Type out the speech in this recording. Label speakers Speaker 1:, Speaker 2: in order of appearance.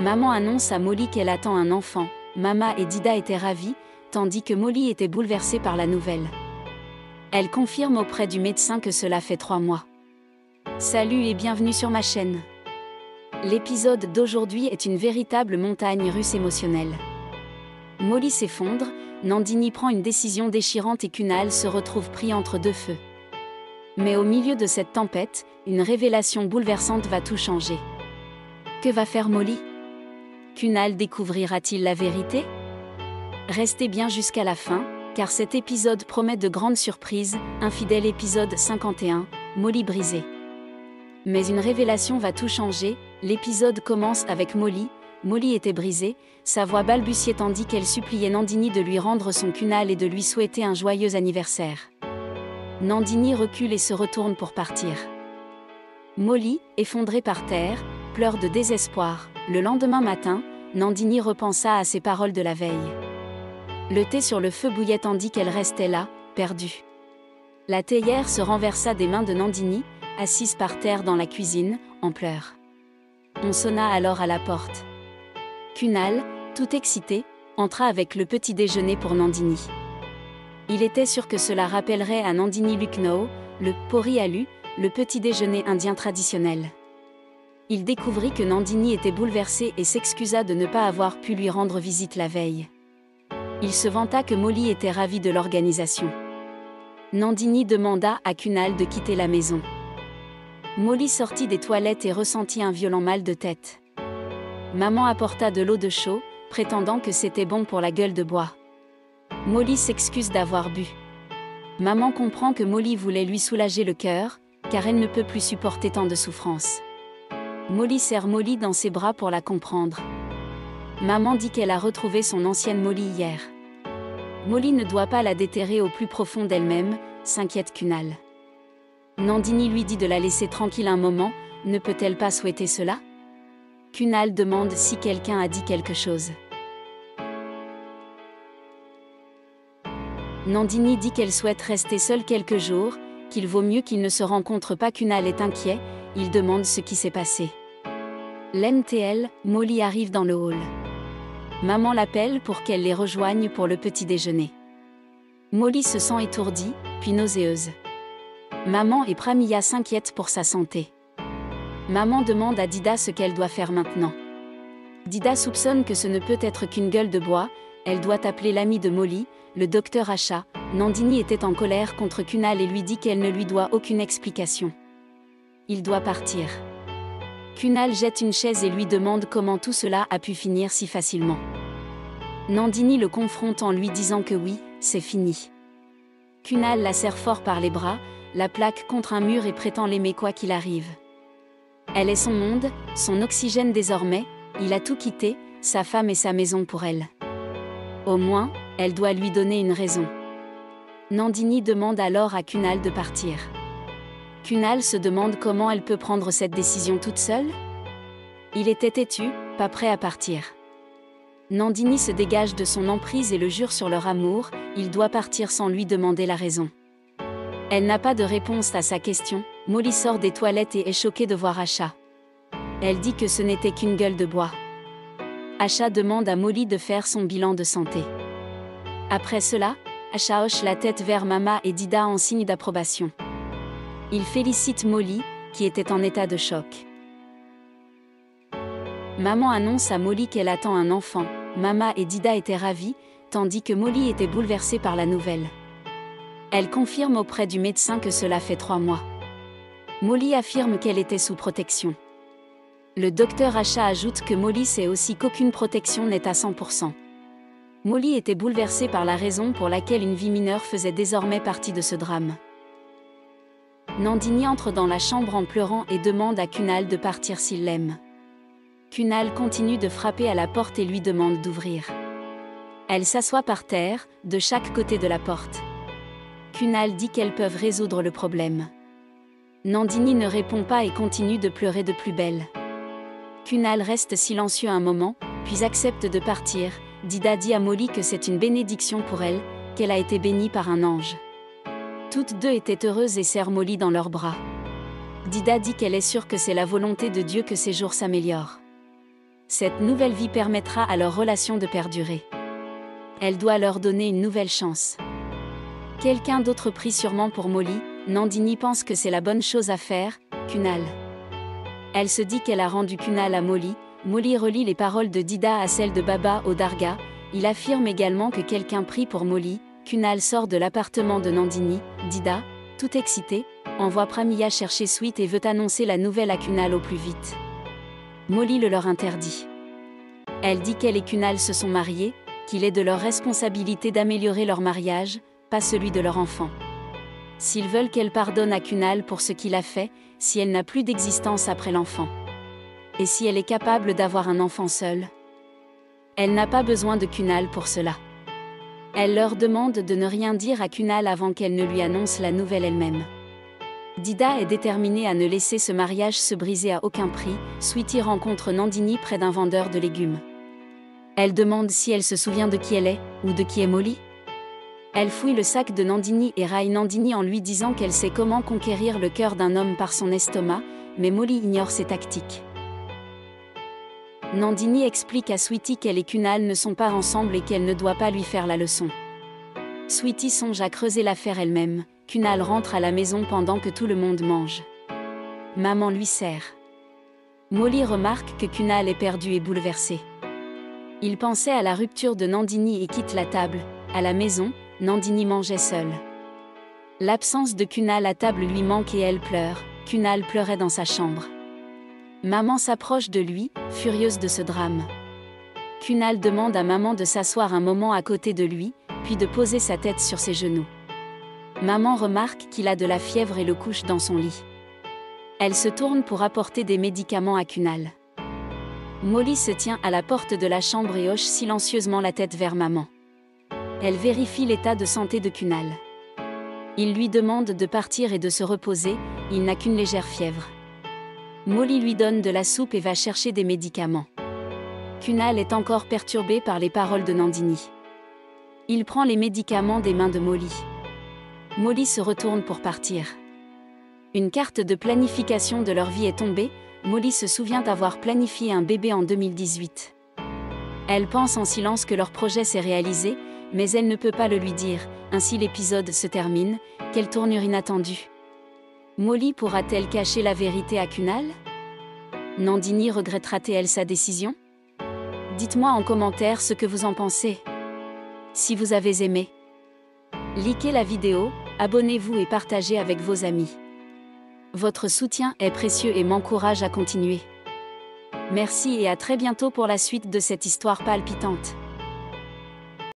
Speaker 1: Maman annonce à Molly qu'elle attend un enfant. Mama et Dida étaient ravis, tandis que Molly était bouleversée par la nouvelle. Elle confirme auprès du médecin que cela fait 3 mois. Salut et bienvenue sur ma chaîne. L'épisode d'aujourd'hui est une véritable montagne russe émotionnelle. Molly s'effondre, Nandini prend une décision déchirante et Kunal se retrouve pris entre deux feux. Mais au milieu de cette tempête, une révélation bouleversante va tout changer. Que va faire Molly? Kunal découvrira-t-il la vérité? Restez bien jusqu'à la fin, car cet épisode promet de grandes surprises. Infidèle épisode 51, Molly brisée. Mais une révélation va tout changer. L'épisode commence avec Molly. Molly était brisée, sa voix balbutiait tandis qu'elle suppliait Nandini de lui rendre son Kunal et de lui souhaiter un joyeux anniversaire. Nandini recule et se retourne pour partir. Molly, effondrée par terre, pleure de désespoir. Le lendemain matin, Nandini repensa à ses paroles de la veille. Le thé sur le feu bouillait tandis qu'elle restait là, perdue. La théière se renversa des mains de Nandini, assise par terre dans la cuisine, en pleurs. On sonna alors à la porte. Kunal, tout excité, entra avec le petit déjeuner pour Nandini. Il était sûr que cela rappellerait à Nandini Lucknow, le pori alu, le petit déjeuner indien traditionnel. Il découvrit que Nandini était bouleversée et s'excusa de ne pas avoir pu lui rendre visite la veille. Il se vanta que Molly était ravie de l'organisation. Nandini demanda à Kunal de quitter la maison. Molly sortit des toilettes et ressentit un violent mal de tête. Maman apporta de l'eau de chaud, prétendant que c'était bon pour la gueule de bois. Molly s'excuse d'avoir bu. Maman comprend que Molly voulait lui soulager le cœur, car elle ne peut plus supporter tant de souffrance. Molly serre Molly dans ses bras pour la comprendre. Maman dit qu'elle a retrouvé son ancienne Molly hier. Molly ne doit pas la déterrer au plus profond d'elle-même, s'inquiète Kunal. Nandini lui dit de la laisser tranquille un moment, ne peut-elle pas souhaiter cela? Kunal demande si quelqu'un a dit quelque chose. Nandini dit qu'elle souhaite rester seule quelques jours, qu'il vaut mieux qu'ils ne se rencontrent pas. Kunal est inquiet, il demande ce qui s'est passé. L'MTL, Molly arrive dans le hall. Maman l'appelle pour qu'elle les rejoigne pour le petit déjeuner. Molly se sent étourdie, puis nauséeuse. Maman et Pramila s'inquiètent pour sa santé. Maman demande à Dida ce qu'elle doit faire maintenant. Dida soupçonne que ce ne peut être qu'une gueule de bois, elle doit appeler l'ami de Molly, le docteur Asha. Nandini était en colère contre Kunal et lui dit qu'elle ne lui doit aucune explication. Il doit partir. Kunal jette une chaise et lui demande comment tout cela a pu finir si facilement. Nandini le confronte en lui disant que oui, c'est fini. Kunal la serre fort par les bras, la plaque contre un mur et prétend l'aimer quoi qu'il arrive. Elle est son monde, son oxygène désormais, il a tout quitté, sa femme et sa maison pour elle. Au moins, elle doit lui donner une raison. Nandini demande alors à Kunal de partir. Kunal se demande comment elle peut prendre cette décision toute seule. Il était têtu, pas prêt à partir. Nandini se dégage de son emprise et le jure sur leur amour, il doit partir sans lui demander la raison. Elle n'a pas de réponse à sa question. Molly sort des toilettes et est choquée de voir Asha. Elle dit que ce n'était qu'une gueule de bois. Asha demande à Molly de faire son bilan de santé. Après cela, Asha hoche la tête vers Mama et Dida en signe d'approbation. Il félicite Molly, qui était en état de choc. Maman annonce à Molly qu'elle attend un enfant. Mama et Dida étaient ravis, tandis que Molly était bouleversée par la nouvelle. Elle confirme auprès du médecin que cela fait 3 mois. Molly affirme qu'elle était sous protection. Le docteur Asha ajoute que Molly sait aussi qu'aucune protection n'est à 100%. Molly était bouleversée par la raison pour laquelle une vie mineure faisait désormais partie de ce drame. Nandini entre dans la chambre en pleurant et demande à Kunal de partir s'il l'aime. Kunal continue de frapper à la porte et lui demande d'ouvrir. Elle s'assoit par terre, de chaque côté de la porte. Kunal dit qu'elles peuvent résoudre le problème. Nandini ne répond pas et continue de pleurer de plus belle. Kunal reste silencieux un moment, puis accepte de partir. Dida dit à Molly que c'est une bénédiction pour elle, qu'elle a été bénie par un ange. Toutes deux étaient heureuses et serrent Molly dans leurs bras. Dida dit qu'elle est sûre que c'est la volonté de Dieu que ses jours s'améliorent. Cette nouvelle vie permettra à leur relation de perdurer. Elle doit leur donner une nouvelle chance. Quelqu'un d'autre prie sûrement pour Molly. Nandini pense que c'est la bonne chose à faire. Kunal. Elle se dit qu'elle a rendu Kunal à Molly. Molly relie les paroles de Dida à celles de Baba au Darga. Il affirme également que quelqu'un prie pour Molly. Kunal sort de l'appartement de Nandini. Dida, tout excitée, envoie Pramila chercher Sweet et veut annoncer la nouvelle à Kunal au plus vite. Molly le leur interdit. Elle dit qu'elle et Kunal se sont mariés, qu'il est de leur responsabilité d'améliorer leur mariage, pas celui de leur enfant. S'ils veulent qu'elle pardonne à Kunal pour ce qu'il a fait, si elle n'a plus d'existence après l'enfant. Et si elle est capable d'avoir un enfant seule. Elle n'a pas besoin de Kunal pour cela. Elle leur demande de ne rien dire à Kunal avant qu'elle ne lui annonce la nouvelle elle-même. Dida est déterminée à ne laisser ce mariage se briser à aucun prix. Sweetie rencontre Nandini près d'un vendeur de légumes. Elle demande si elle se souvient de qui elle est, ou de qui est Molly. Elle fouille le sac de Nandini et raille Nandini en lui disant qu'elle sait comment conquérir le cœur d'un homme par son estomac, mais Molly ignore ses tactiques. Nandini explique à Sweetie qu'elle et Kunal ne sont pas ensemble et qu'elle ne doit pas lui faire la leçon. Sweetie songe à creuser l'affaire elle-même. Kunal rentre à la maison pendant que tout le monde mange. Maman lui sert. Molly remarque que Kunal est perdu et bouleversé. Il pensait à la rupture de Nandini et quitte la table. À la maison, Nandini mangeait seule. L'absence de Kunal à table lui manque et elle pleure. Kunal pleurait dans sa chambre. Maman s'approche de lui, furieuse de ce drame. Kunal demande à maman de s'asseoir un moment à côté de lui, puis de poser sa tête sur ses genoux. Maman remarque qu'il a de la fièvre et le couche dans son lit. Elle se tourne pour apporter des médicaments à Kunal. Molly se tient à la porte de la chambre et hoche silencieusement la tête vers maman. Elle vérifie l'état de santé de Kunal. Il lui demande de partir et de se reposer, il n'a qu'une légère fièvre. Molly lui donne de la soupe et va chercher des médicaments. Kunal est encore perturbé par les paroles de Nandini. Il prend les médicaments des mains de Molly. Molly se retourne pour partir. Une carte de planification de leur vie est tombée. Molly se souvient avoir planifié un bébé en 2018. Elle pense en silence que leur projet s'est réalisé, mais elle ne peut pas le lui dire. Ainsi l'épisode se termine. Quelle tournure inattendue. Molly pourra-t-elle cacher la vérité à Kunal? Nandini regrettera-t-elle sa décision? Dites-moi en commentaire ce que vous en pensez. Si vous avez aimé, likez la vidéo, abonnez-vous et partagez avec vos amis. Votre soutien est précieux et m'encourage à continuer. Merci et à très bientôt pour la suite de cette histoire palpitante.